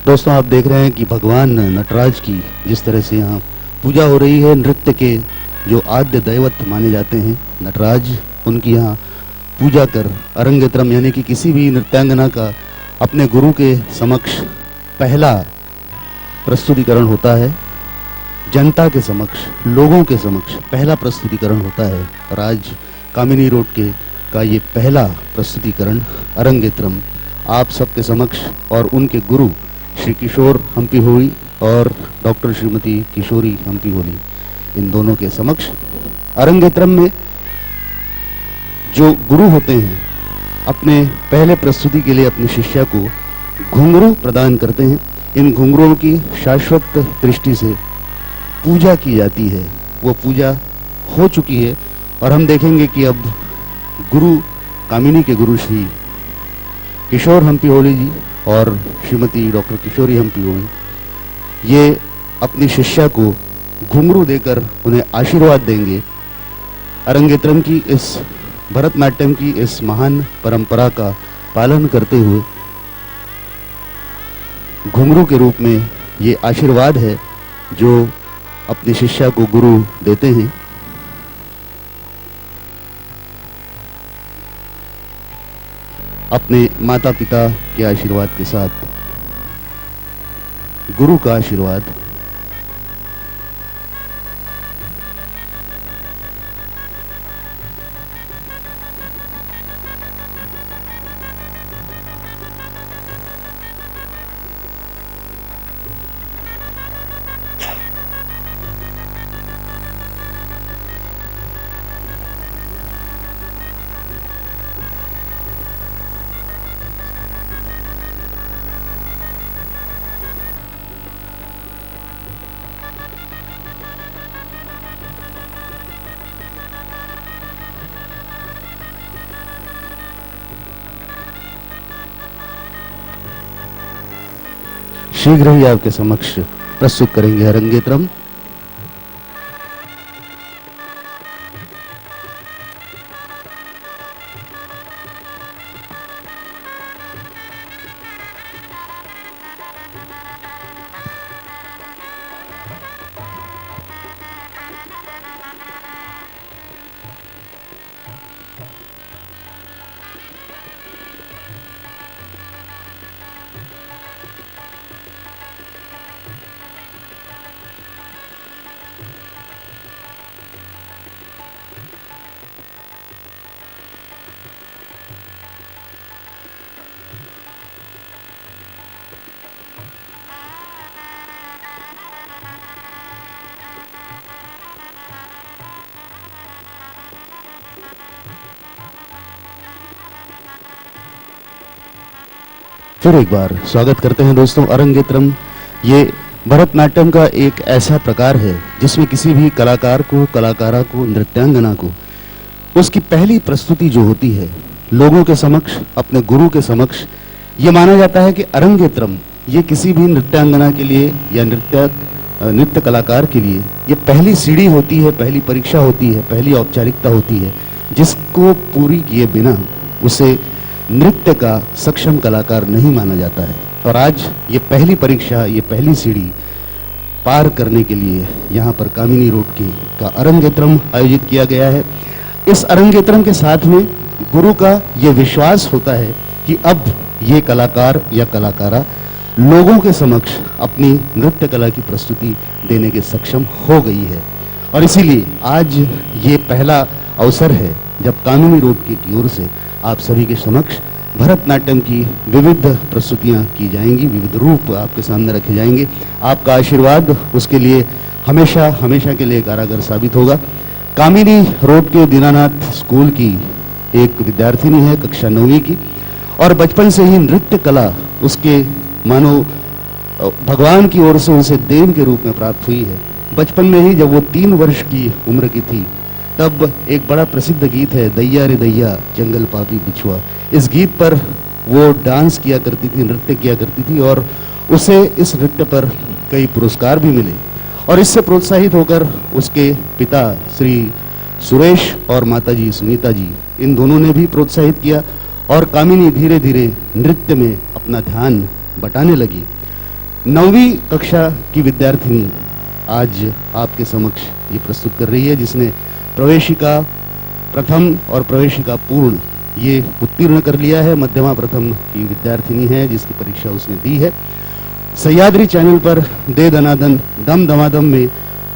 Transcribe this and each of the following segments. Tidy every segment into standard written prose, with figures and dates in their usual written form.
दोस्तों, आप देख रहे हैं कि भगवान नटराज की जिस तरह से यहाँ पूजा हो रही है। नृत्य के जो आद्य दैवत माने जाते हैं नटराज, उनकी यहाँ पूजा कर अरंगेत्रम यानी कि किसी भी नृत्यांगना का अपने गुरु के समक्ष पहला प्रस्तुतिकरण होता है। जनता के समक्ष, लोगों के समक्ष पहला प्रस्तुतिकरण होता है। और आज कामिनी रोड का ये पहला प्रस्तुतिकरण अरंगेत्रम आप सबके समक्ष और उनके गुरु श्री किशोर हम्पी होली और डॉक्टर श्रीमती किशोरी हम्पी होली, इन दोनों के समक्ष अरंगेत्रम में जो गुरु होते हैं अपने पहले प्रस्तुति के लिए अपनी शिष्या को घुंघरू प्रदान करते हैं। इन घुंघरुओं की शाश्वत दृष्टि से पूजा की जाती है। वो पूजा हो चुकी है और हम देखेंगे कि अब गुरु कामिनी के गुरु श्री किशोर हम्पी होली जी और श्रीमती डॉक्टर किशोरी हम्पी होली ये अपनी शिष्या को घुंघरू देकर उन्हें आशीर्वाद देंगे। अरंगेत्रम की इस भरतनाट्यम की इस महान परंपरा का पालन करते हुए घुंघरू के रूप में ये आशीर्वाद है जो अपनी शिष्या को गुरु देते हैं। अपने माता पिता के आशीर्वाद के साथ गुरु का आशीर्वाद। शीघ्र ही आपके समक्ष प्रस्तुत करेंगे अरंगेत्रम। फिर एक बार स्वागत करते हैं दोस्तों। अरंगेत्रम ये भरतनाट्यम का एक ऐसा प्रकार है जिसमें किसी भी कलाकार को, कलाकारा को, नृत्यांगना को उसकी पहली प्रस्तुति जो होती है लोगों के समक्ष, अपने गुरु के समक्ष, ये माना जाता है कि अरंगेत्रम ये किसी भी नृत्यांगना के लिए या नृत्य कलाकार के लिए ये पहली सीढ़ी होती है, पहली परीक्षा होती है, पहली औपचारिकता होती है जिसको पूरी किए बिना उसे नृत्य का सक्षम कलाकार नहीं माना जाता है। और आज ये पहली परीक्षा, ये पहली सीढ़ी पार करने के लिए यहाँ पर कामिनी रोड का अरंगेत्रम आयोजित किया गया है। इस अरंगेत्रम के साथ में गुरु का ये विश्वास होता है कि अब ये कलाकार या कलाकारा लोगों के समक्ष अपनी नृत्य कला की प्रस्तुति देने के सक्षम हो गई है। और इसीलिए आज ये पहला अवसर है जब कामिनी रोड की ओर से आप सभी के समक्ष भरतनाट्यम की विविध प्रस्तुतियां की जाएंगी, विविध रूप आपके सामने रखे जाएंगे। आपका आशीर्वाद उसके लिए हमेशा हमेशा के लिए कारागर साबित होगा। कामिनी रोड के दीनानाथ स्कूल की एक विद्यार्थिनी है कक्षा 9वीं की, और बचपन से ही नृत्य कला उसके मानो भगवान की ओर से उसे देन के रूप में प्राप्त हुई है। बचपन में ही जब वो 3 वर्ष की उम्र की थी तब एक बड़ा प्रसिद्ध गीत है दैया रे दैया जंगल पापी बिछुआ। इस गीत पर वो डांस किया करती थी, नृत्य किया करती थी और उसे इस नृत्य पर कई पुरस्कार भी मिले। और इससे प्रोत्साहित होकर उसके पिता श्री सुरेश और माताजी सुनीता जी, इन दोनों ने भी प्रोत्साहित किया और कामिनी धीरे धीरे नृत्य में अपना ध्यान बटाने लगी। 9वीं कक्षा की विद्यार्थिनी आज आपके समक्ष ये प्रस्तुत कर रही है, जिसने प्रवेशिका प्रथम और प्रवेशिका पूर्ण ये उत्तीर्ण कर लिया है। मध्यमा प्रथम की विद्यार्थिनी है जिसकी परीक्षा उसने दी है। सह्याद्री चैनल पर दे दनादन दम दमादम में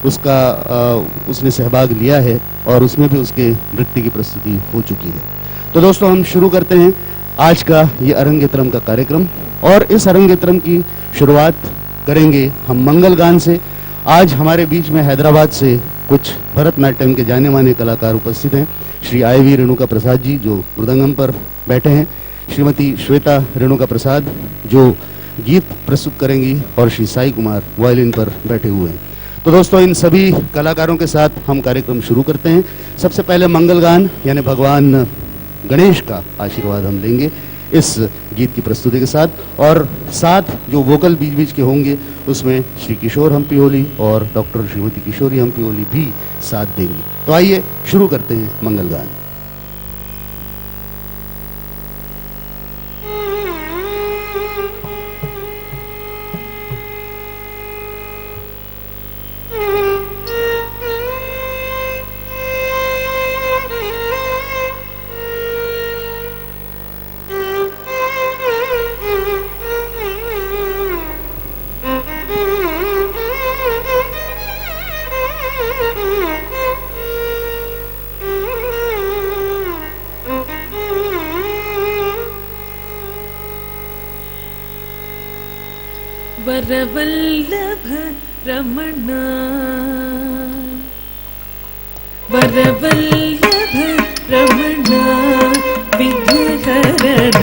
उसने सहभाग लिया है और उसमें भी उसके नृत्य की प्रस्तुति हो चुकी है। तो दोस्तों, हम शुरू करते हैं आज का ये अरंगेत्रम का कार्यक्रम, और इस अरंगेत्रम की शुरुआत करेंगे हम मंगल गान से। आज हमारे बीच में हैदराबाद से कुछ भरतनाट्यम के जाने माने कलाकार उपस्थित हैं। श्री आईवी रेणुका प्रसाद जी जो मृदंगम पर बैठे हैं, श्रीमती श्वेता रेणुका प्रसाद जो गीत प्रस्तुत करेंगी, और श्री साई कुमार वायलिन पर बैठे हुए हैं। तो दोस्तों, इन सभी कलाकारों के साथ हम कार्यक्रम शुरू करते हैं। सबसे पहले मंगल गान यानी भगवान गणेश का आशीर्वाद हम लेंगे इस गीत की प्रस्तुति के साथ, और साथ जो वोकल बीच बीच के होंगे उसमें श्री किशोर हम्पी और डॉक्टर श्रीमती किशोरी हम्पी भी साथ देंगे। तो आइए शुरू करते हैं मंगल गान। वरवल्लभ रमण वरवल्लभ रमण विघ्नहरण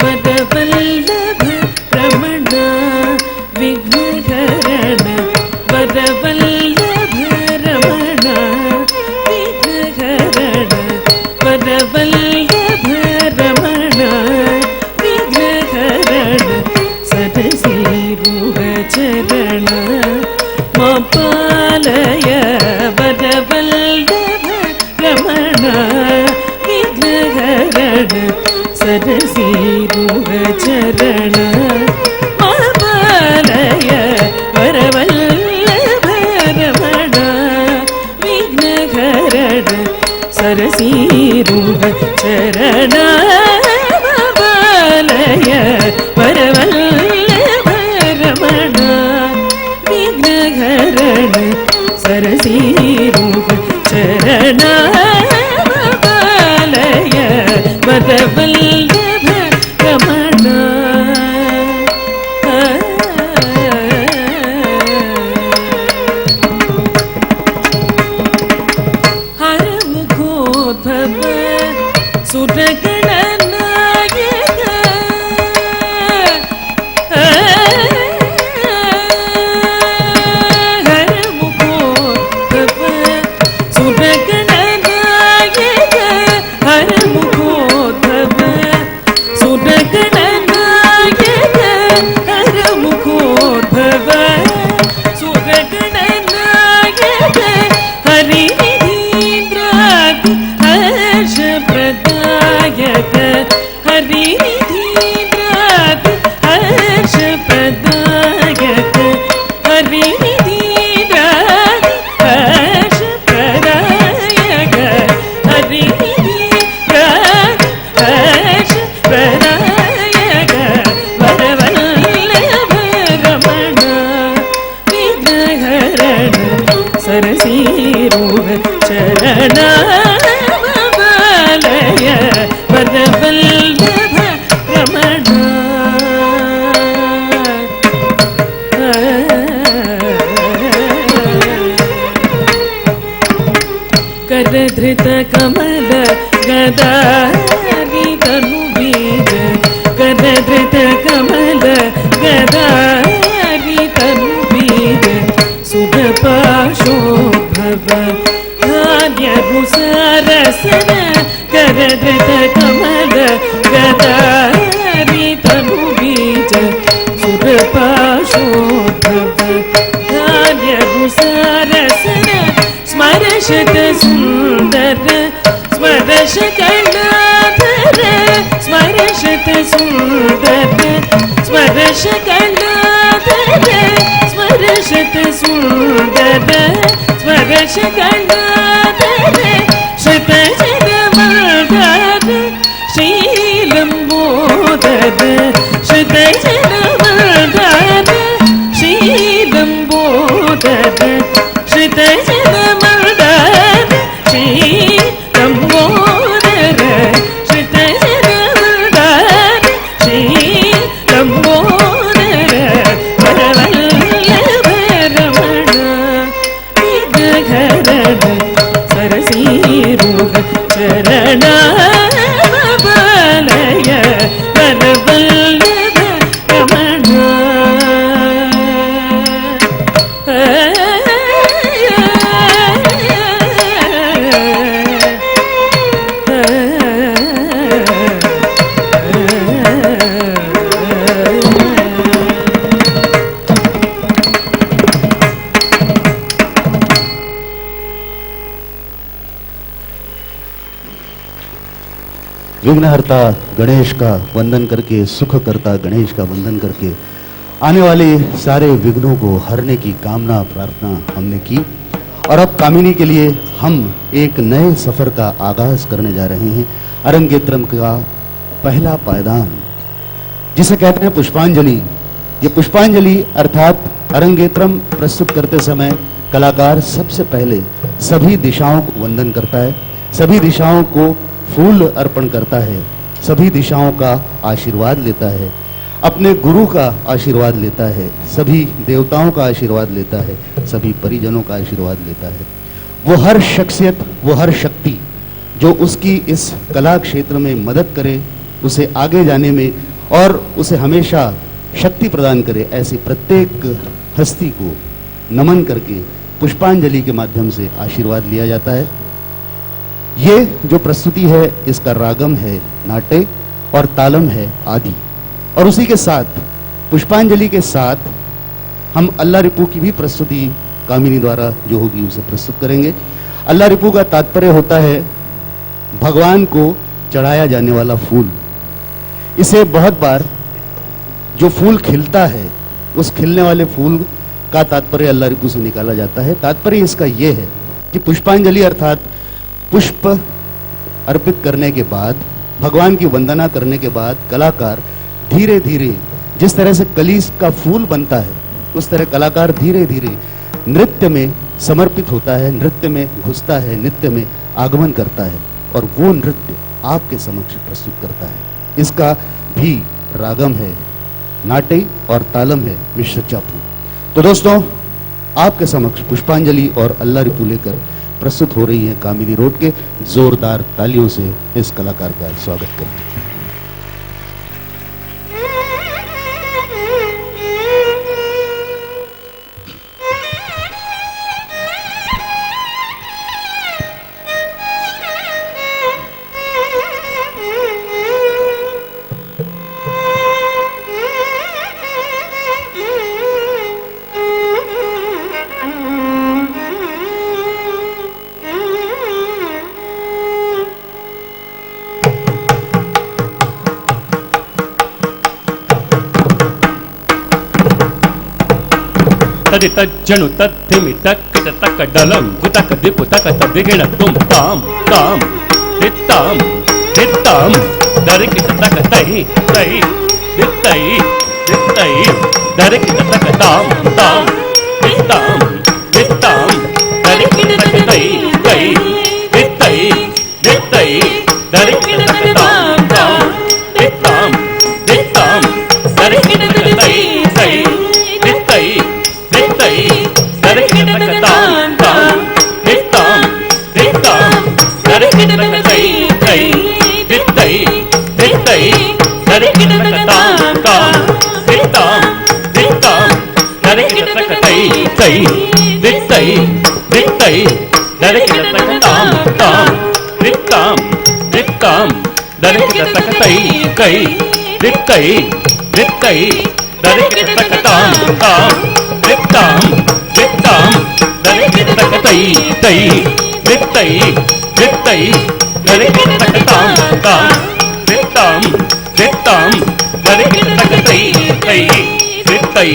वरवल्लभ रमण विघ्नहरण वरवल्लभ रमण विघ्नहरण वरवल्लभ रमण विघ्नहरण सरसी चरण मापालय वरवल्लभ रमण विघ्नहरण सरसीरुह चरण मापालय वरवल्लभ रमण विघ्नहरण सरसीरुह चरण मापालय वरवल्लभ रमण विघ्नहरण सरसीरुह चरण मापालय वरवल्लभ रमण हर मुखोद्भव सुरगणनायक सरसीरुह चरण मापालय वरवल्लभ रमण करधृत कमल गदारि तनुभीज करधृत कमल गदारि तनुभीज सुखपाशोद्भव धान्यभुसारसन करधृत कमल गदारि तनुभीज सुखपाशोद्भव धान्यभुसारसन स्मरशत सुन्दर स्मरश कलाधर स्मरशत सुन्दर स्मरश कलाधर स्मरशत सुन्दर स्मरश गणाधर श्रुतजनमर्दर शीलम्बोदर श्रुतजनमर्दर शीलम्बोदर श्रुतजनमर्दर शीलम्बोदर श्रुतजनमर्दर शीलम्बोदर वरवल्लभरमण विघ्नहरण सरसीरुह चरण बलय वरवल्लभरमण विघ्नहर्ता गणेश का वंदन करके, सुख करता गणेश का वंदन करके आने वाले सारे विघ्नों को हरने की कामना प्रार्थना हमने की। और अब कामिनी के लिए हम एक नए सफर का आगाज करने जा रहे हैं। अरंगेत्रम का पहला पायदान जिसे कहते हैं पुष्पांजलि। ये पुष्पांजलि अर्थात अरंगेत्रम प्रस्तुत करते समय कलाकार सबसे पहले सभी दिशाओं को वंदन करता है, सभी दिशाओं को फूल अर्पण करता है, सभी दिशाओं का आशीर्वाद लेता है, अपने गुरु का आशीर्वाद लेता है, सभी देवताओं का आशीर्वाद लेता है, सभी परिजनों का आशीर्वाद लेता है। वो हर शख्सियत, वो हर शक्ति जो उसकी इस कला क्षेत्र में मदद करे, उसे आगे जाने में और उसे हमेशा शक्ति प्रदान करे, ऐसी प्रत्येक हस्ती को नमन करके पुष्पांजलि के माध्यम से आशीर्वाद लिया जाता है। ये जो प्रस्तुति है इसका रागम है नाट्य और तालम है आदि। और उसी के साथ पुष्पांजलि के साथ हम अल्लाह रिपू की भी प्रस्तुति कामिनी द्वारा जो होगी उसे प्रस्तुत करेंगे। अल्लाह रिपू का तात्पर्य होता है भगवान को चढ़ाया जाने वाला फूल। इसे बहुत बार जो फूल खिलता है उस खिलने वाले फूल का तात्पर्य अल्लाह रिपू से निकाला जाता है। तात्पर्य इसका यह है कि पुष्पांजलि अर्थात पुष्प अर्पित करने के बाद, भगवान की वंदना करने के बाद कलाकार धीरे धीरे जिस तरह से कली का फूल बनता है उस तरह कलाकार धीरे धीरे नृत्य में समर्पित होता है, नृत्य में घुसता है, नृत्य में आगमन करता है और वो नृत्य आपके समक्ष प्रस्तुत करता है। इसका भी रागम है नाट्य और तालम है मिश्र चापू। तो दोस्तों आपके समक्ष पुष्पांजलि और अल्लाह रिपू लेकर प्रस्तुत हो रही है कामिनी रोड के। जोरदार तालियों से इस कलाकार का स्वागत करें। तदि तज्जनु तद्धिमि तक्किट तक डलं गुतक दिपु तक तदिगिण तुम ताम ताम दित्ताम दित्ताम दरिकिट तक तहि तहि दित्तहि दित्तहि दरिकिट तक ताम ताम दित्ताम दित्ताम दरिकिट तक तहि तहि दित्तहि दित्तहि दरिकिट तक ताम ताम दित्ताम दित्ताम दरिकिट तक तहि तहि दित्तहि दित्तहि दरिकिट तक ताम ताम दित्ताम दित्ताम दरिकिट तक तहि तहि दित्तहि दित्तहि दरिकिट तक ताम ताम दित्ताम दित्ताम दरिकिट तक तहि तहि दित्तहि दित्तहि दरिकिट तक ताम ताम दित्ताम दित्ताम दरिकिट तक तहि तहि दित्तहि दित्तहि दरिकिट तक ताम ताम दित्ताम दित्ताम दरिकिट तक तहि तहि दित्तहि दित्तहि दरिकिट तक ताम ताम दित्ताम दित्ताम दरिकिट तक तहि तहि दित्तहि தை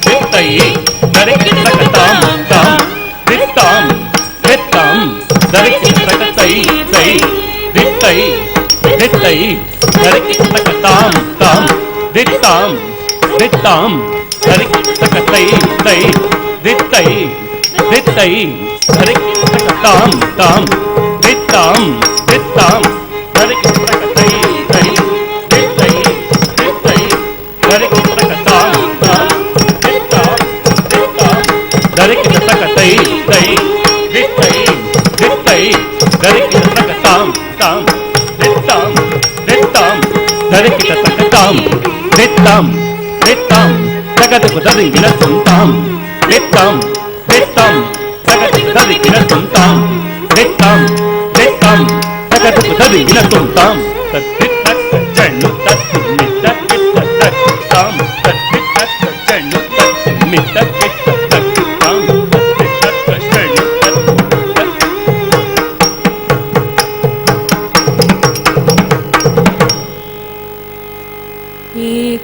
தித்தை தரிக்கிட தக தாம் தாம் தித்தாம் தித்தாம் தரிக்கிட தக தை தை தித்தை தித்தை தரிக்கிட தக தாம் தாம் தித்தாம் தித்தாம் தரிக்கிட தக தை தை தித்தை தித்தை தரிக்கிட தக தாம் தாம் தித்தாம் தித்தாம் தரிக்கிட தக தை தை தித்தை தித்தை தரிக்கிட தக தாம் தாம் தித்தாம் தித்தாம் தரிக்கிட தக தை தை தித்தை தித்தை தரிக்கிட தக தாம் தாம் தித்தாம் தித்தாம் தரிக்கிட தக தாம் தித்தாம் தித்தாம் தகதுகு தரிக்கிட தாம் தித்தாம் தித்தாம் தகதுகு தரிக்கிட தாம் தித்தாம் தித்தாம் தகதுகு தரிக்கிட தாம் தத்தித்தக்க ஜண்ணு தத்து மித்த கிட்ட தக்கு தாம் தத்தித்தக்க ஜண்ணு தத்து மித்த கிட்ட தக்கு தாம் தத்தித்தக்க ஜண்ணு தத்து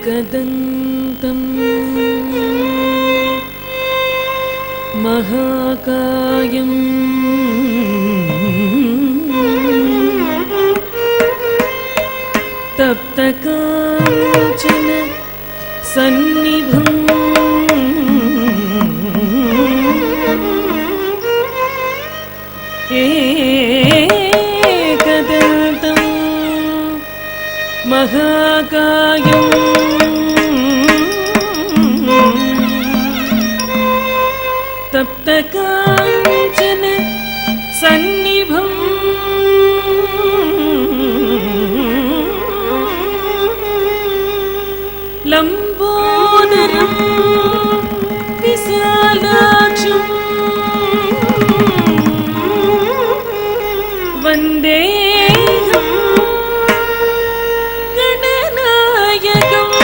एकदन्तं महाकायं तप्तकाञ्चन सन्निभम् एकदन्तं महाकायं तप्तकाञ्चन सन्निभम् लम्बोदरं विशालाक्षं वन्देऽहं गणनायकम्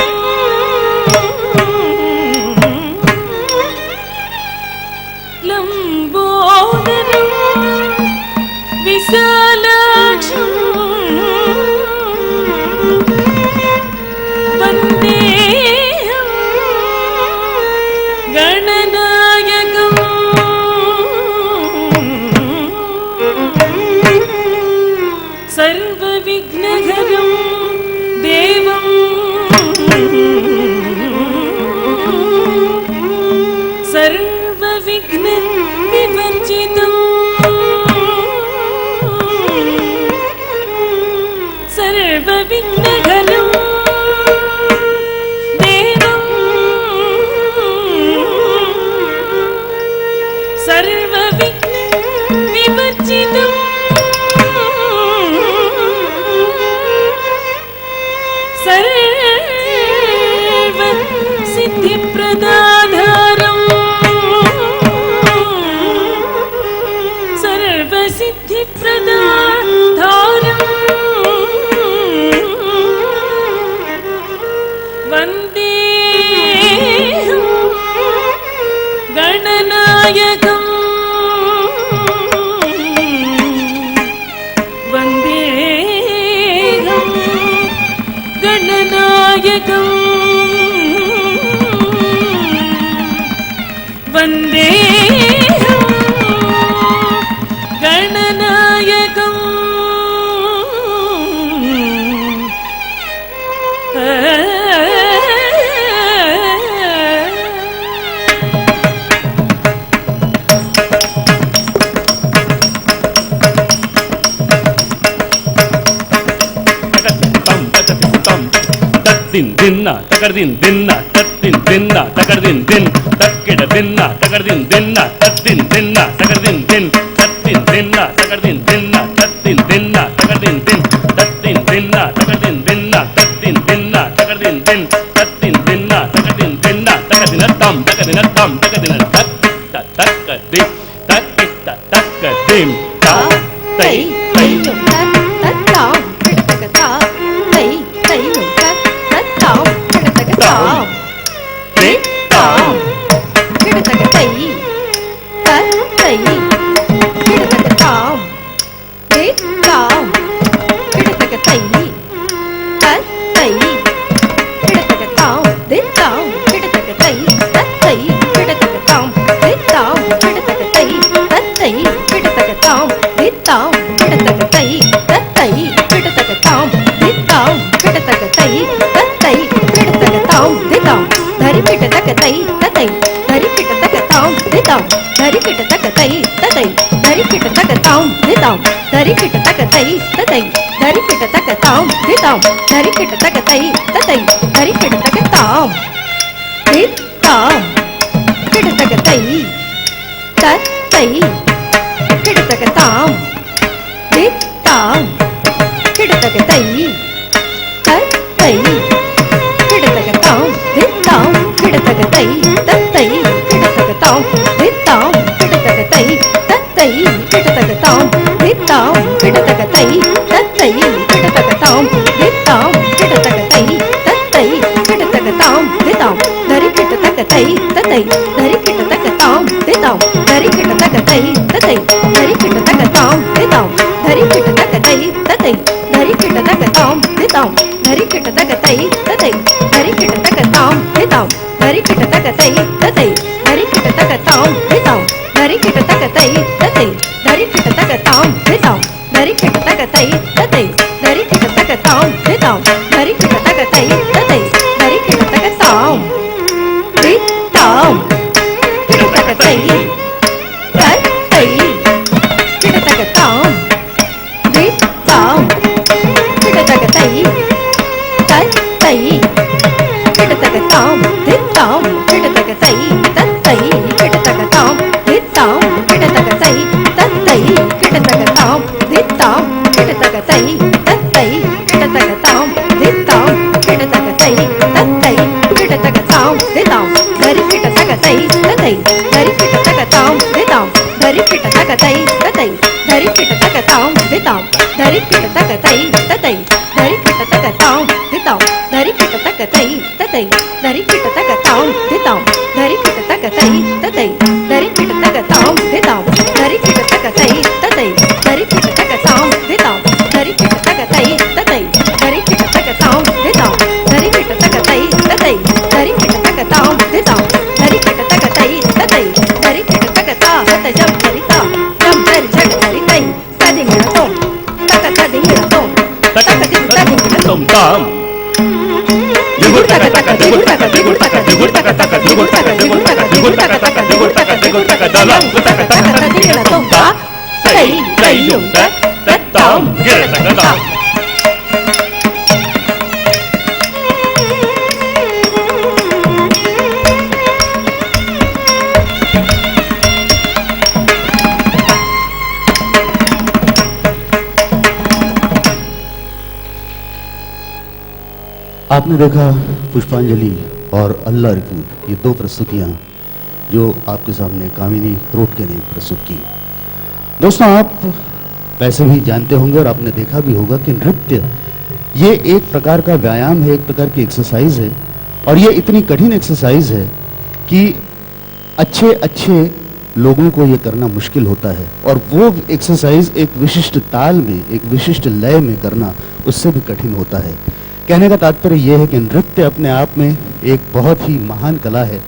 लम्बोदरं विशालाक्षं वन्देऽहं गणनायकम् सर्वविघ्नहरं देवं सर्वविघ्नविवर्जितम् सर्वविघ्नहरं देवं सर्वविघ्नविवर्जितम् सर्वसिद्धिप्रदाधारम् सर्वसिद्धिप्रदाधारम् वन्देऽहं गणनायकम् वन्देऽहं गणनायकम् वन्देऽहं गणनायकम् din dinna takardin dinna tattin dinna takardin din takkida dinna takardin dinna tattin dinna takardin din tattin dinna takardin dinna tattin dinna takardin din tattin dinna takardin dinna tattin dinna takardin din tattin dinna takardin dinna takardin tam takardin tam takardin tak takadi takkita takkadim ta tai tai தத்தாம் கிடத்தகதா தை தையும் தத்தாம் கிடத்தகதாம் தித்தாம் கிடத்தகதை தத்தை கிடத்தகதாம் தித்தாம் கிடத்தகதை தத்தை கிடத்தகதாம் தித்தாம் கிடத்தகதை तै तत्तै किडतकतां दितां धरि किटतकतै ततै धरि किटतकतां दितां धरि किटतकतै ततै धरि किटतकतां दितां धरि किटतकतै ततै धरि किटतकतां दितां धरि किटतकतै ततै धरि किटतकतां दितां किटतकतै तत्तै किटतकतां दितां किटतकतै तत्तै किटतकतां दितां किटतकतै तत्तै किटतकतां दितां किटतकतै तत्तै किटतकतां दितां किटतकतै तत्तै किटतकतां दितां किटतकतै तत्तै किटतकतां दितां धरि किटतकतै ततै धरि किटतकतां दितां धरि किटतकतै ततै धरि किटतकतां दितां धरि किटतकतै ततै धरि किटतकतां दितां धरि किटतकतै ततै धरि किटतकतां दितां धरि किटतकतै ततै धरि किटतकतां दितां धरि किटतकतै ततै धरि किटतकतां दितां धरि किटतकतै ततै धरि किटतकतां दितां धरि किटतकतै ततै धरि किटतकतां दितां किटतकतै ततै किटतकतां दितां किटतकतै ततै किटतकतां दितां किटतकतै ततै किटतकतां दितां किटतकतै ततै किटतकतां दितां किटतकतै ततै किटतकतां दितां किटतकतै ततै किटतकतां दितां धरि किटतकतै ततै धरि किटतकतां दितां धरि किटतकतै ततै धरि किटतकतां दितां धरि किटतकतै ततै धरि किटतकतां दितां धरि किटतकतै ततै धरि किटतकतां दितां धरि किटतकतै ततै धरि किटतकतां दितां धरि किटतकतै ततै धरि किटतकतां दितां धरि किटतकतै ततै धरि किटतकतां दितां धरि किटतकतै ततै धरि किटतकतां दितां धरि किटतकतै ततै धरि किटतकता ततै जम धरिता जम धरि झट धरितै तदिंगणतों तक तदिंगणतों तक तदिंगणतों ताम दिगुड़ तक तक दिगुड़ तक दिगुड़ तक दिगुड़ तक तक दिगुड़ तक दिगुड़ तक दिगुड़ तक तक दिगुड़ तक दिगुड़ तक दलम तक तक तदिंगणतों ता तै तै युं तक तत्ताम किटतकतां आपने देखा पुष्पांजलि और अल्लाह रिपू, ये दो प्रस्तुतियां जो आपके सामने कामिनी रोटके ने प्रस्तुत की। दोस्तों, आप वैसे भी जानते होंगे और आपने देखा भी होगा कि नृत्य ये एक प्रकार का व्यायाम है, एक प्रकार की एक्सरसाइज है, और ये इतनी कठिन एक्सरसाइज है कि अच्छे अच्छे लोगों को ये करना मुश्किल होता है, और वो एक्सरसाइज एक विशिष्ट ताल में, एक विशिष्ट लय में करना उससे भी कठिन होता है। कहने का तात्पर्य यह है कि नृत्य अपने आप में एक बहुत ही महान कला है,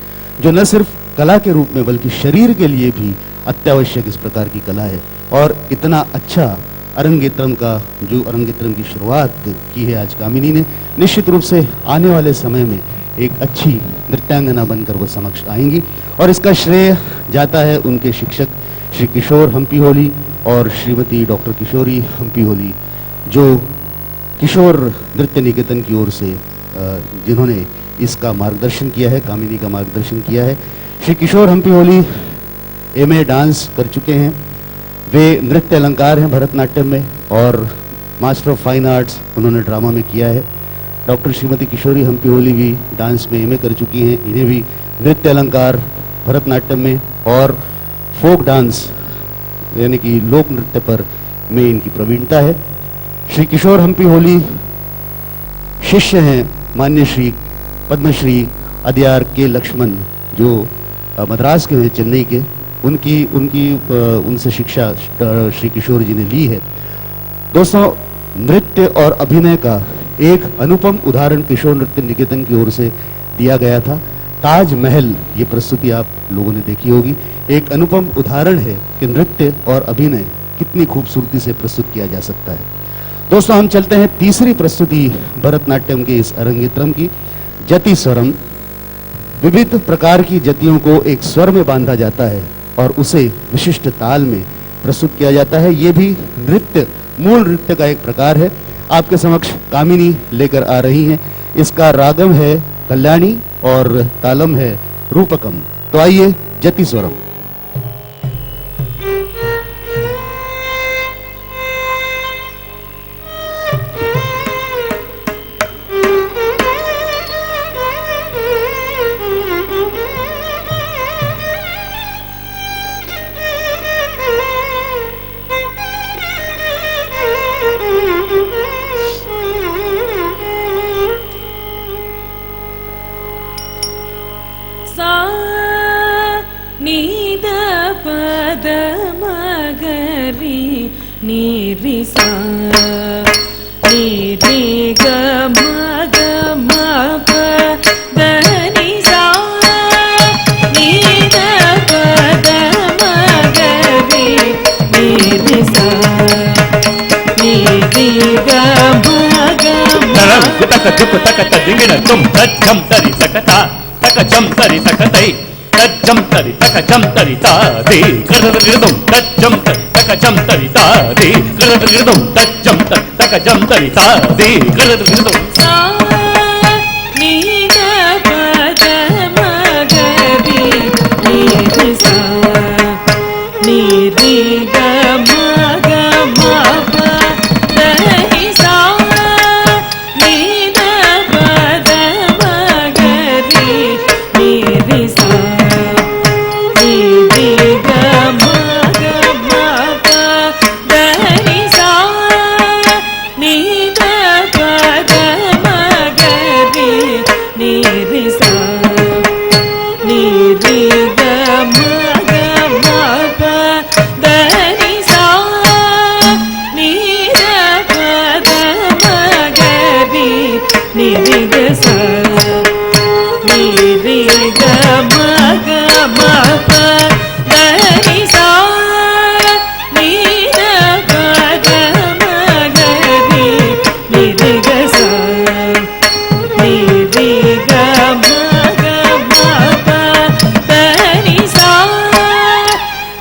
जो न सिर्फ कला के रूप में बल्कि शरीर के लिए भी अत्यावश्यक इस प्रकार की कला है। और इतना अच्छा अरंगेत्रम का, जो अरंगेत्रम की शुरुआत की है आज कामिनी ने, निश्चित रूप से आने वाले समय में एक अच्छी नृत्यांगना बनकर वो समक्ष आएंगी, और इसका श्रेय जाता है उनके शिक्षक श्री किशोर हम्पी होली और श्रीमती डॉक्टर किशोरी हम्पी होली, जो किशोर नृत्य निकेतन की ओर से जिन्होंने इसका मार्गदर्शन किया है, कामिनी का मार्गदर्शन किया है। श्री किशोर हम्पी होली एमए डांस कर चुके हैं, वे नृत्य अलंकार हैं भरतनाट्यम में, और मास्टर ऑफ फाइन आर्ट्स उन्होंने ड्रामा में किया है। डॉक्टर श्रीमती किशोरी हम्पी होली भी डांस में एमए कर चुकी हैं, इन्हें भी नृत्य अलंकार भरतनाट्यम में और फोक डांस यानी कि लोक नृत्य पर में इनकी प्रवीणता है। श्री किशोर हम्पी होली शिष्य हैं मान्य श्री पद्मश्री अदयार के लक्ष्मण, जो मद्रास के हैं, चेन्नई के। उनसे शिक्षा श्री किशोर जी ने ली है। दोस्तों, नृत्य और अभिनय का एक अनुपम उदाहरण किशोर नृत्य निकेतन की ओर से दिया गया था। ताजमहल, ये प्रस्तुति आप लोगों ने देखी होगी, एक अनुपम उदाहरण है कि नृत्य और अभिनय कितनी खूबसूरती से प्रस्तुत किया जा सकता है। दोस्तों हम चलते हैं तीसरी प्रस्तुति भरतनाट्यम के इस अरंगेत्रम की, जति स्वरम। विविध प्रकार की जतियों को एक स्वर में बांधा जाता है और उसे विशिष्ट ताल में प्रस्तुत किया जाता है। ये भी नृत्य, मूल नृत्य का एक प्रकार है। आपके समक्ष कामिनी लेकर आ रही हैं। इसका रागम है कल्याणी और तालम है रूपकम। तो आइए जति स्वरम। सा नी द पद मगरी नी रि सा नी रि ग म ग म प द नि सा नी द पद मगरी नी रि सा नी रि ग म ग म तक दुक तक तदिंगिण तुम तज्जम तरि तकता तक जम तरि तकतै तज्जम तरि तक जम तरि तादि कृदृदुम तज्जम तरि तक जम तरि तादि कृदृदुम तज्जम तरि तक जम तरि तादि कृदृदुम सा नी द पद मगरी नी रि सा नी रि ग म ग म प द नि सा नी द पद मगरी नी रि सा नी रि ग म ग म प द नि सा नी द पद मगरी नी रि सा नी रि ग म ग म प द नि सा नी द पद मगरी नी रि ग सा नी रि ग म ग म प द नि सा नी द पद मगरी नी रि ग सा नी रि ग म ग म प द नि सा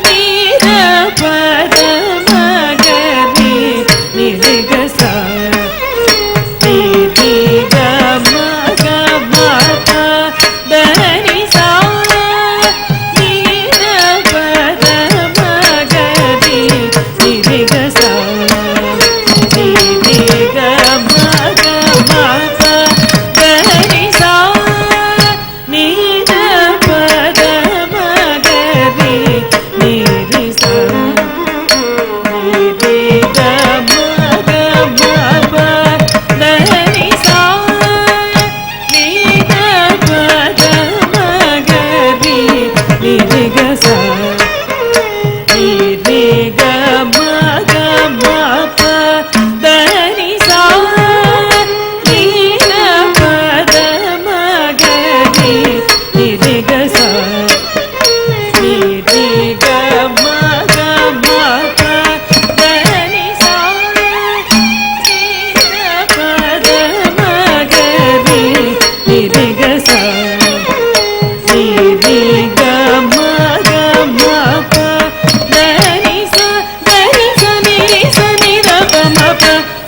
नी द पद मगरी नी रि ग सा नी रि ग म ग म प द नि सा नी द पद मगरी नी रि ग सा नी रि ग म ग म प द नि सा नी द पद मगरी नी रि सा नी रि ग म ग म प द नि सा नी द पद मगरी नी रि ग सा नी रि ग म ग म प द नि सा नी द पद मगरी नी रि ग सा नी रि ग म ग म प द नि सा नी द पद मगरी नी रि ग सा नी रि ग म ग म प द नि सा द नि सा नी सा नी द प म प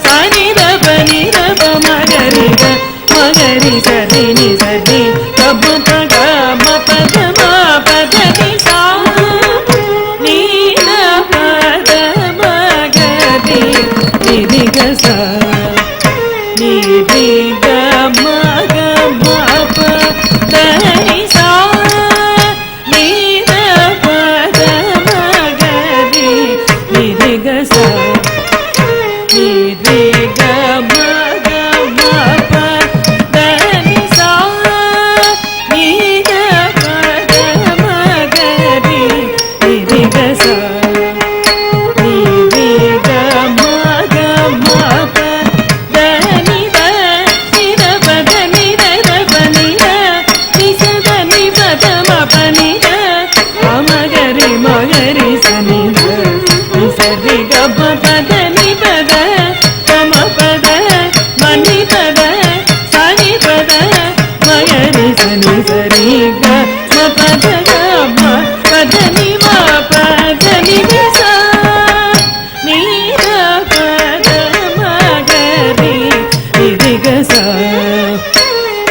सा नी द प नी द प मगरी ग मगरी सा नी नी सा नी द प प ग म प द म प द नि सा नी द पद मगरी नी रि ग सा नी रि ग म ग म प द नि सा नी द पद मगरी नी रि ग सा नी रि ग म ग म प द नि सा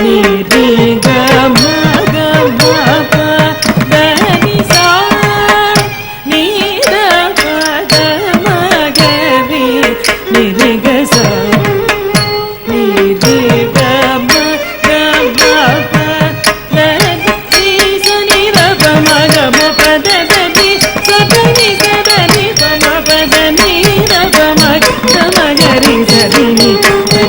ni ri ga ma pa da ni sa ni da pa da ma ga ri ni ri ga sa ni ri ga ma pa da ni sa ni da pa ma ga ma pa da ni sa pa ni sa da ni pa ma pa da ni da pa ma ga ri sa ni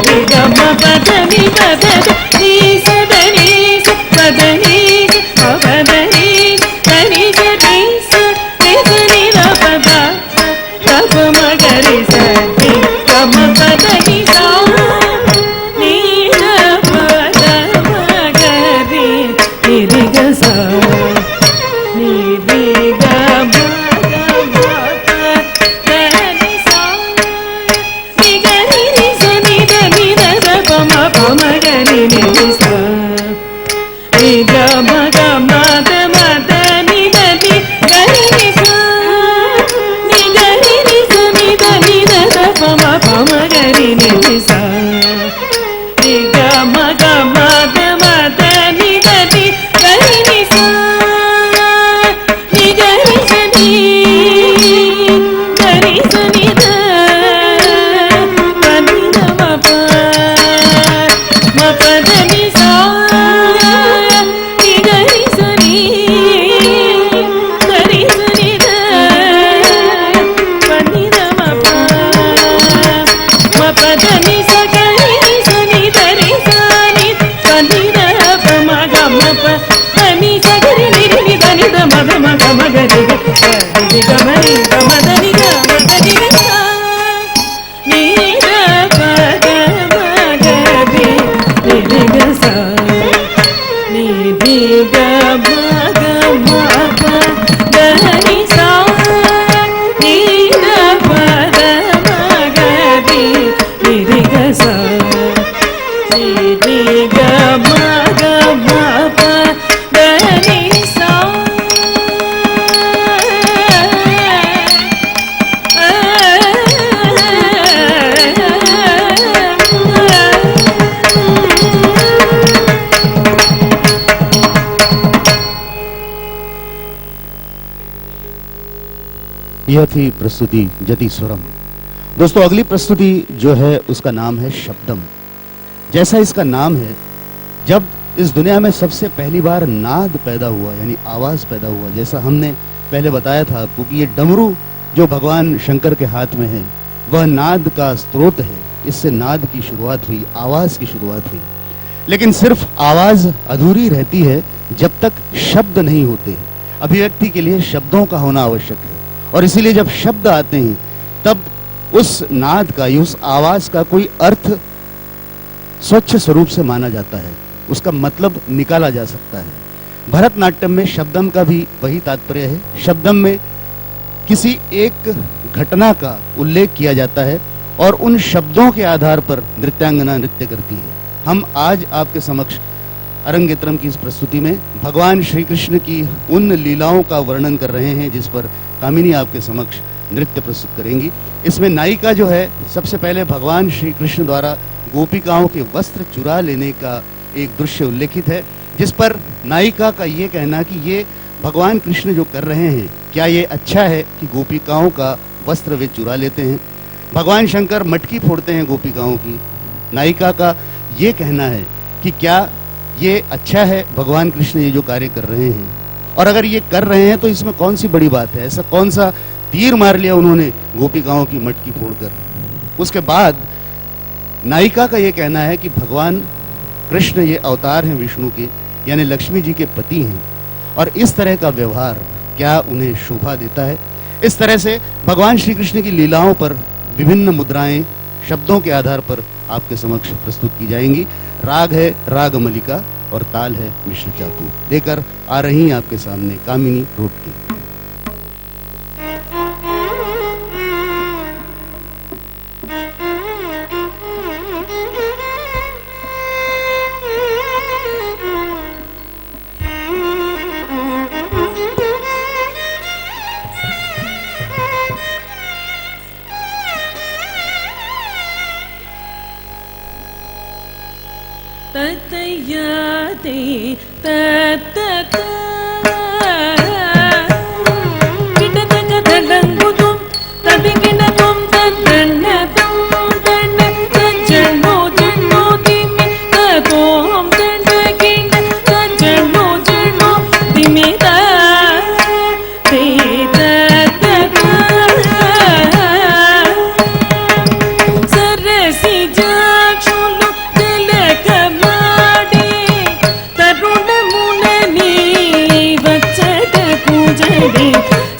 ri ga ma pa da ni pa da ni sa da ni sa pa da ni sa pa da ni da ni sa ni ni da pa da pa ma ga ri sa ni ga ma pa da ni sa ni da pa da ma ga ri ni ri ga sa ni ri ga ma pa da ni sa ni ga ni sa ni da pa ma ga ri ni sa ni ga ma da ni da ni ga ni sa ni ga ni sa ni da pa ma ga ri ni sa ni ga ma da ni da ni ga ni sa ni ga ni sa ni ga ni sa ni da pa ni da ma pa da ni sa ni ga ni sa ni ga ni sa ni da pa ni da ma pa da ni sa ga ni sa ni da ni sa ni pa ni da pa ma ga ma pa da ni sa ga ni ni da ni da ma ga ma ga ri ga ni ga ma ni ga ma da ni ga ma da ni ga sa ni da pa ga ma ga ri ni ri ga sa ni ri ga ma pa da ni sa ni da pa da ma ga ri ni ri ga sa ni ri ga ma pa da ni sa यह थी प्रस्तुति जति स्वरम। दोस्तों अगली प्रस्तुति जो है उसका नाम है शब्दम। जैसा इसका नाम है, जब इस दुनिया में सबसे पहली बार नाद पैदा हुआ यानी आवाज पैदा हुआ, जैसा हमने पहले बताया था आपको कि ये डमरू जो भगवान शंकर के हाथ में है वह नाद का स्रोत है। इससे नाद की शुरुआत हुई, आवाज की शुरुआत हुई। लेकिन सिर्फ आवाज अधूरी रहती है जब तक शब्द नहीं होते। अभिव्यक्ति के लिए शब्दों का होना आवश्यक है, और इसीलिए जब शब्द आते हैं तब उस नाद का, उस आवाज का कोई अर्थ स्वच्छ स्वरूप से माना जाता है, उसका मतलब निकाला जा सकता है। भरतनाट्यम में शब्दम का भी वही तात्पर्य है। शब्दम में किसी एक घटना का उल्लेख किया जाता है और उन शब्दों के आधार पर नृत्यांगना नृत्य करती है। हम आज आपके समक्ष अरंगेत्रम की इस प्रस्तुति में भगवान श्री कृष्ण की उन लीलाओं का वर्णन कर रहे हैं जिस पर कामिनी आपके समक्ष नृत्य प्रस्तुत करेंगी। इसमें नायिका जो है, सबसे पहले भगवान श्री कृष्ण द्वारा गोपिकाओं के वस्त्र चुरा लेने का एक दृश्य उल्लेखित है, जिस पर नायिका का ये कहना कि ये भगवान कृष्ण जो कर रहे हैं, क्या ये अच्छा है कि गोपिकाओं का वस्त्र वे चुरा लेते हैं। भगवान शंकर मटकी फोड़ते हैं गोपिकाओं की। नायिका का ये कहना है कि क्या ये अच्छा है भगवान कृष्ण ये जो कार्य कर रहे हैं, और अगर ये कर रहे हैं तो इसमें कौन सी बड़ी बात है, ऐसा कौन सा तीर मार लिया उन्होंने गोपिकाओं की मटकी फोड़कर। उसके बाद नायिका का ये कहना है कि भगवान कृष्ण ये अवतार हैं विष्णु के, यानी लक्ष्मी जी के पति हैं, और इस तरह का व्यवहार क्या उन्हें शोभा देता है। इस तरह से भगवान श्री कृष्ण की लीलाओं पर विभिन्न मुद्राएं शब्दों के आधार पर आपके समक्ष प्रस्तुत की जाएंगी। राग है राग मलिका और ताल है मिश्र चाकू। लेकर आ रही हैं आपके सामने कामिनी रोटके। तत् తయ్యాదే తత్తత కిటతక తడంగుతుం తదికినతుం తన్నతం తన్న తజ్జనో జనో తిమి తతోం తన్నకిన తజ్జనో జనో తిమి త సరసి జాక్షులు తిలకమాడే తరుణమునని వచ్చట పూజడి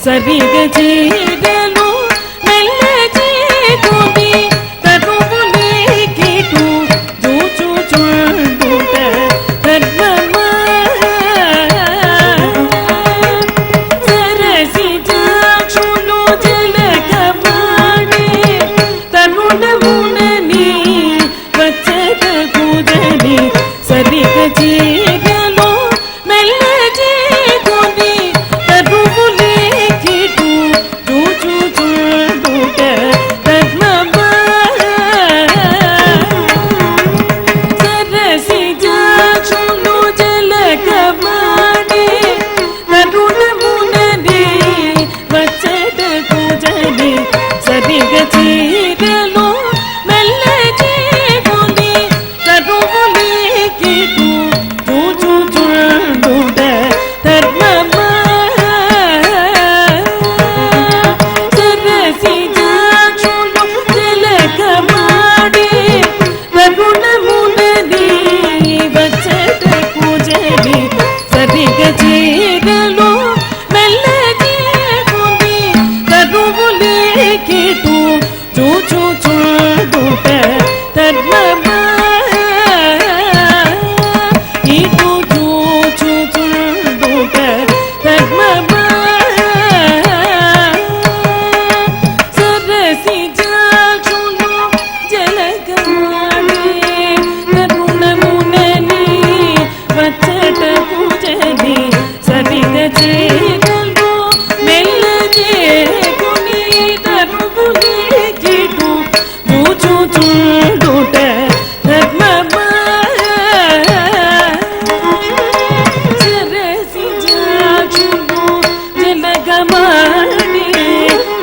సరిగ చేగలు మెల్ల చేతుని తరువులేకిటు చూచు చూడుట ధర్మమా సరసి జాక్షులు జలకమాడే తరుణమునని వచ్చట పూజడి సరిగ చేగలు మెల్ల చేతుని తరువులేకిటు చూచు చూడుట ధర్మమా సరసి జాక్షులు జలకమాడే తరుణమునని వచ్చట పూజడి సరిగ చేగలు మెల్ల చేతుని తరువులేకిటు చూచు చూడుట ధర్మమా సరసి జాక్షులు జలకమాడే తరుణమునని వచ్చట పూజడి సరిగ చేగలు మెల్ల చేతుని తరువులేకిటు చూచు చూడుట ధర్మమా ఇటు చూచు చూడుట ధర్మమా సరసి జాక్షులు జలకమాడే తరుణమునని వచ్చట పూజడి సరిగ చేగలు మెల్ల చేకుని తరువులేకిటు చూచు చూడుట ధర్మమా సరసి జాక్షులు జలకమాడే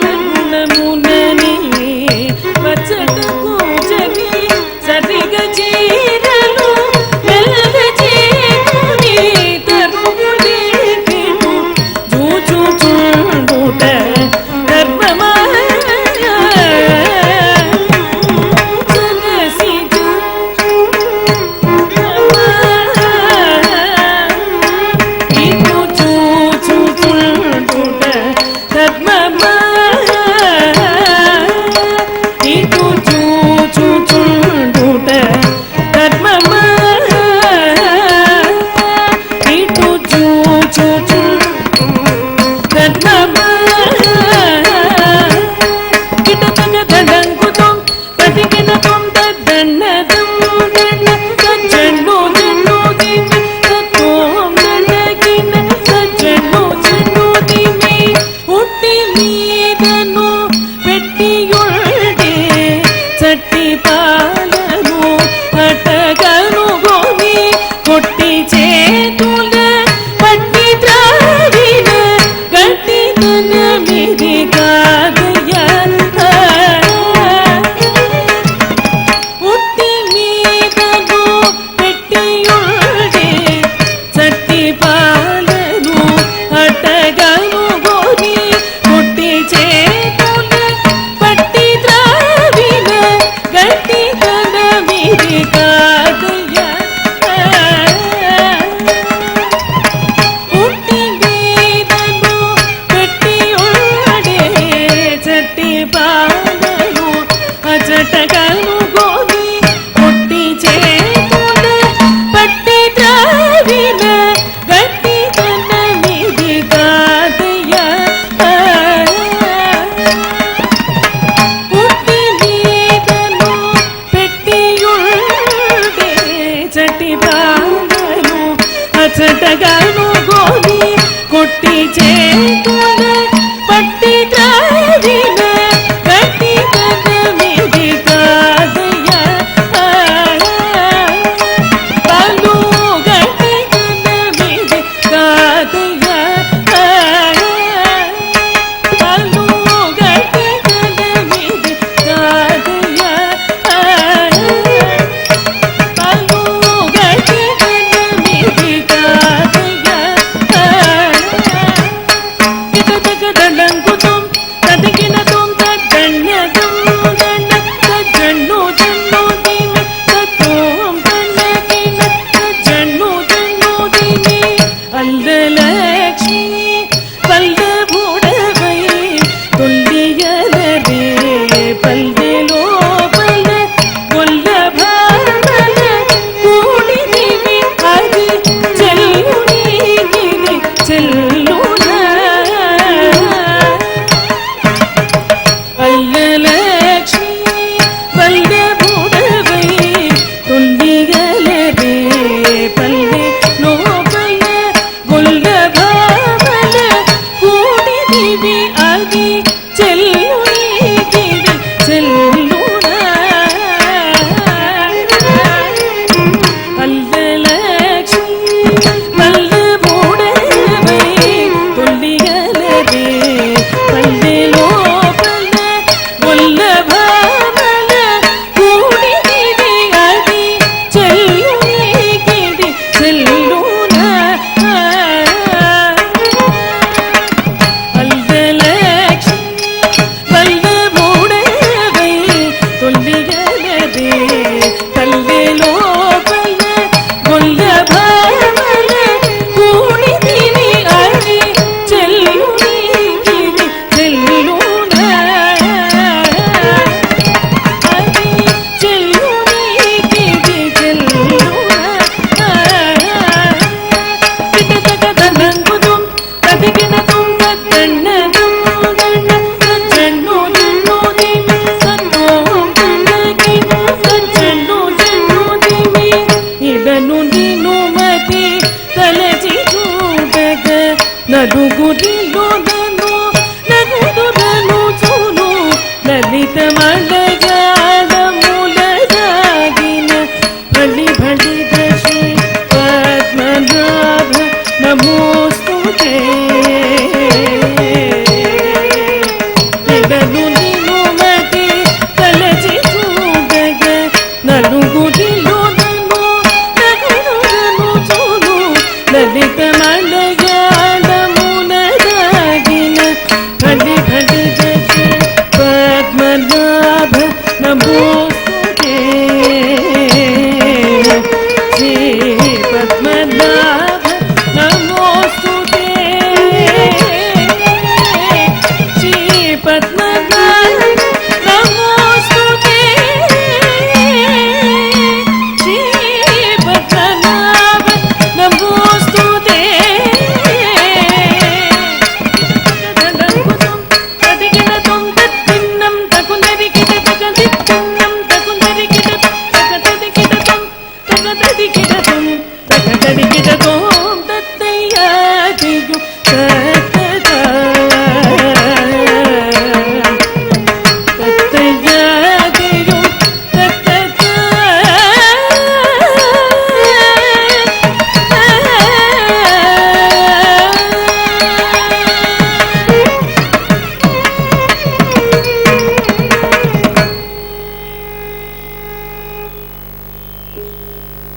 తరుణమునని వచ్చట పూజడి సరిగ చేగలు మెల్ల చేకుని తరువులేకిటు చూచు చూడుట ధర్మమా సరసి ఇటు చూచు చూడుట ధర్మమా ఇటు చూచు చూడుట ధర్మమా ఇటు చూచు ధర్మమా కిటతక తడంగుతుం తదికినతుం తద్దన్నదం దన్న సజ్జనో జనో తిమి తతోం తన్నకిన సజ్జనో జనో తిమి ఉట్టి మీదను పెట్టియుండే చట్టి పాలను అటగను గోని కొట్టి చేతుల పట్టి త్రావిన గట్టి తన మీది కాదయ్యా ఉట్టి మీదను పెట్టియుండే చట్టి పాలను అటగను గోని కొట్టి చేతుల పట్టి త్రావిన గట్టి తన మీది కాదయ్యా ఉట్టి మీదను పెట్టియుండే చట్టి పాలను అచటగను గోని కొట్టి చేతుల పట్టి త్రావిన గట్టి తన మీది కాదయ్యా ఉట్టి మీదను పెట్టియుండే చట్టి పాలను అచటగను గోని కొట్టి చేతుల పట్టి త్రావిన గట్టి తన మీది కాదయ్యా ನಡುಗುಡಿಲು ನನು ನಗುದುರನು ಚೂನು ಲಲಿತ ಮಲಗಾದ ಮೂಲದಾಗಿನ ಬಳಿ ಬಳಿದ ಶ್ರೀ ಪದ್ಮನಾಭ ನಮೋಸ್ತುತೆ ನಿಗನು ನೀನು ಮತಿ ಕಲಚಿ ಚೂಡಗ ನಡುಗುಡಿಲು ನನು ನಗುದುರನು ಚೂನು ಲಲಿತ ಮಲಗಾದ ಮೂಲದಾಗಿನ ಬಳಿ ಬಳಿದ ಶ್ರೀ ಪದ್ಮನಾಭ ನಮೋಸ್ತುತೆ ಶ್ರೀ ಪದ್ಮನಾಭ ನಮೋಸ್ತುತೆ ಶ್ರೀ ಪದ್ಮನಾಭ ನಮೋಸ್ತುತೆ ಶ್ರೀ ಪದ್ಮನಾಭ ನಮೋಸ್ತುತೆ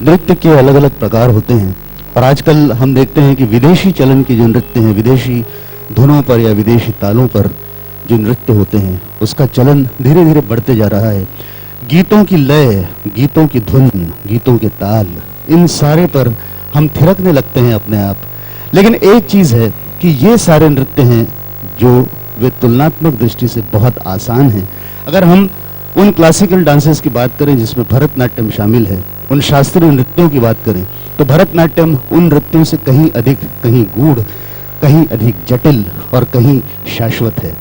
नृत्य के अलग अलग प्रकार होते हैं और आजकल हम देखते हैं कि विदेशी चलन के जो नृत्य हैं, विदेशी धुनों पर या विदेशी तालों पर जो नृत्य होते हैं, उसका चलन धीरे धीरे बढ़ते जा रहा है। गीतों की लय, गीतों की धुन, गीतों के ताल, इन सारे पर हम थिरकने लगते हैं अपने आप। लेकिन एक चीज है कि ये सारे नृत्य हैं जो वे तुलनात्मक दृष्टि से बहुत आसान हैं। अगर हम उन क्लासिकल डांसेस की बात करें जिसमें भरतनाट्यम शामिल है, उन शास्त्रीय नृत्यों की बात करें, तो भरतनाट्यम उन नृत्यों से कहीं अधिक, कहीं गूढ़, कहीं अधिक जटिल और कहीं शाश्वत है।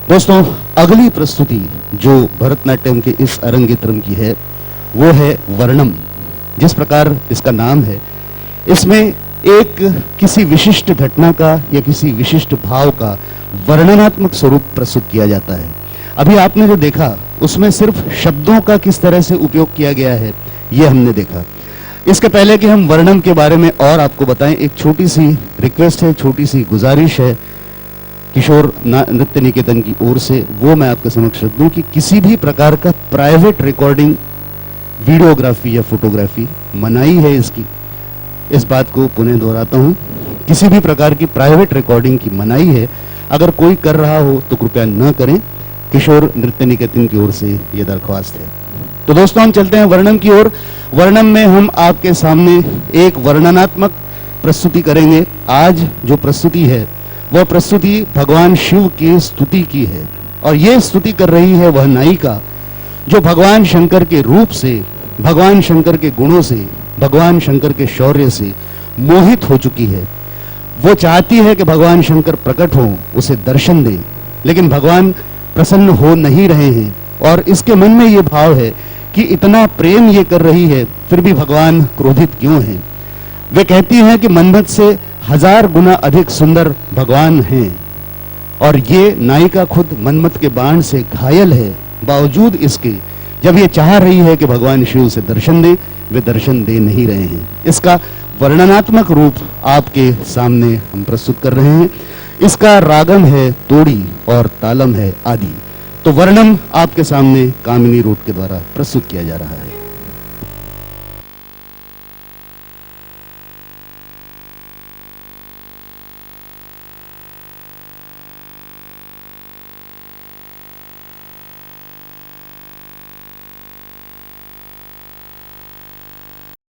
दोस्तों, अगली प्रस्तुति जो भरतनाट्यम के इस अरंगेत्रम की है वो है वर्णम। जिस प्रकार इसका नाम है, इसमें एक किसी विशिष्ट घटना का या किसी विशिष्ट भाव का वर्णनात्मक स्वरूप प्रस्तुत किया जाता है। अभी आपने जो देखा उसमें सिर्फ शब्दों का किस तरह से उपयोग किया गया है ये हमने देखा। इसके पहले कि हम वर्णम के बारे में और आपको बताएं, एक छोटी सी रिक्वेस्ट है, छोटी सी गुजारिश है किशोर नृत्य निकेतन की ओर से, वो मैं आपके समक्ष रख दूं कि किसी भी प्रकार का प्राइवेट रिकॉर्डिंग, वीडियोग्राफी या फोटोग्राफी मनाही है इसकी। इस बात को पुनः दोहराता हूं, किसी भी प्रकार की प्राइवेट रिकॉर्डिंग की मनाही है। अगर कोई कर रहा हो तो कृपया न करें, किशोर नृत्य निकेतन की ओर से यह दरख्वास्त है। तो दोस्तों, हम चलते हैं वर्णम की ओर। वर्णम में हम आपके सामने एक वर्णनात्मक प्रस्तुति करेंगे। आज जो प्रस्तुति है वह प्रस्तुति भगवान शिव की स्तुति की है, और यह स्तुति कर रही है वह नायिका जो भगवान शंकर के रूप से, भगवान शंकर के गुणों से, भगवान शंकर के शौर्य से मोहित हो चुकी है। वो चाहती है कि भगवान शंकर प्रकट हो, उसे दर्शन दे, लेकिन भगवान प्रसन्न हो नहीं रहे हैं, और इसके मन में ये भाव है कि इतना प्रेम ये कर रही है फिर भी भगवान क्रोधित क्यों हैं। वे कहती हैं कि मन्मथ से 1000 गुना अधिक सुंदर भगवान हैं, और ये नायिका खुद मन्मथ के बाण से घायल है। बावजूद इसके जब ये चाह रही है कि भगवान शिव से दर्शन दे, वे दर्शन दे नहीं रहे हैं। इसका वर्णनात्मक रूप आपके सामने हम प्रस्तुत कर रहे हैं। इसका रागम है तोड़ी और तालम है आदि। तो वर्णम आपके सामने कामिनी रूट के द्वारा प्रस्तुत किया जा रहा है।